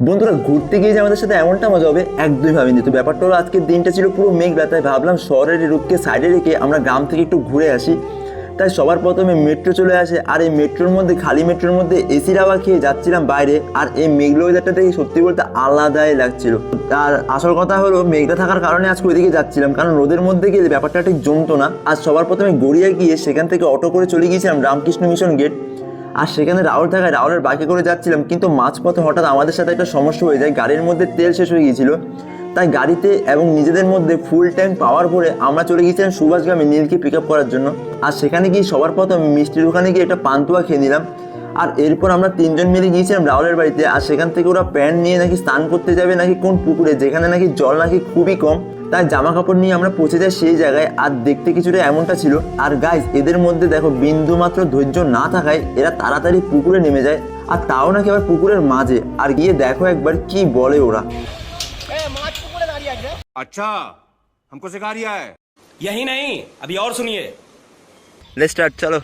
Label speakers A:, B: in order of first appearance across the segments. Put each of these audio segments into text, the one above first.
A: বন্ধুরা ঘুরতে গিয়ে যে আমাদের সাথে এমনটা মজা হবে একদমই ভাবিনি। তো ব্যাপারটা হলো আজকের দিনটা ছিল পুরো মেঘলা, তাই ভাবলাম শহরের রূপকে সাইডে রেখে আমরা গ্রাম থেকে একটু ঘুরে আসি। তাই সবার প্রথমে মেট্রো চলে আসে, আর এই মেট্রোর মধ্যে খালি মেট্রোর মধ্যে এসির হাওয়া খেয়ে যাচ্ছিলাম বাইরে। আর এই মেঘলা ওয়েদারটা দেখে সত্যি বলতে আলাদাই লাগছিল। আর আসল কথা হলো মেঘলা থাকার কারণে আজকে ওইদিকে যাচ্ছিলাম, কারণ রোদের মধ্যে গেলে ব্যাপারটা ঠিক জমতো না। আর সবার প্রথমে গড়িয়া গিয়ে সেখান থেকে অটো করে চলে গিয়েছিলাম রামকৃষ্ণ মিশন গেট। আর সেখানে রাহুল থাকায় রাহুলের বাইকে করে যাচ্ছিলাম, কিন্তু মাঝপথে হঠাৎ আমাদের সাথে একটা সমস্যা হয়ে যায়। গাড়ির মধ্যে তেল শেষ হয়ে গিয়েছিল, তাই গাড়িতে এবং নিজেদের মধ্যে ফুল ট্যাঙ্ক পাওয়ার পরে আমরা চলে গিয়েছিলাম সুভাষগ্রামে নীলকে পিক আপ করার জন্য। আর সেখানে গিয়ে সবার প্রথম মিষ্টির দোকানে গিয়ে একটা পান্তুয়া খেয়ে নিলাম। আর এরপর আমরা তিনজন মিলে গিয়েছিলাম রাহুলের বাড়িতে। আর সেখান থেকে ওরা প্যান্ট নিয়ে নাকি স্নান করতে যাবে নাকি কোন পুকুরে, যেখানে নাকি জল নাকি খুবই কম। তাই জামা কাপড় নিয়ে আমরা পৌঁছে যাই সেই জায়গায়। আর দেখতে কিছুটা এমনটা ছিল। আর গাইজ এদের মধ্যে দেখো বিন্দু মাত্র ধৈর্য না থাকায় এরা তাড়াতাড়ি পুকুরে নেমে যায়, আর তাও নাকি আবার পুকুরের মাঝে। আর গিয়ে দেখো একবার কি বলে ওরা।
B: अच्छा हमको सिखा रिया है।
C: यही नहीं, अभी और सुनिए।
A: লেটস স্টার্ট, চলো।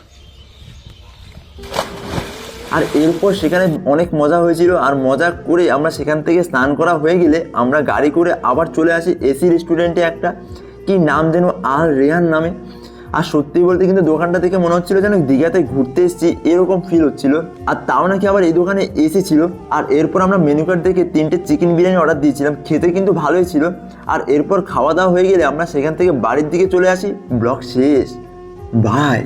A: আর এরপর সেখানে অনেক মজা হয়েছিল। আর মজা করে আমরা সেখান থেকে স্নান করা হয়ে গেলে আমরা গাড়ি করে আবার চলে আসি এসি রেস্টুরেন্টে, একটা কি নাম যেন আল রেহান নামে। আর সত্যি বলতে কিন্তু দোকানটা থেকে মনে হচ্ছিল যেন দীঘাতে ঘুরতে এসেছি এরকম ফিল হচ্ছিল। আর তাও নাকি আবার এই দোকানে এসি ছিল। আর এরপর আমরা মেনু কার্ড দেখে 3টে চিকেন বিরিয়ানি অর্ডার দিয়েছিলাম, খেতে কিন্তু ভালোই ছিল। আর এরপর খাওয়া দাওয়া হয়ে গেলে আমরা সেখান থেকে বাড়ির দিকে চলে আসি। ব্লগ শেষ, বাই।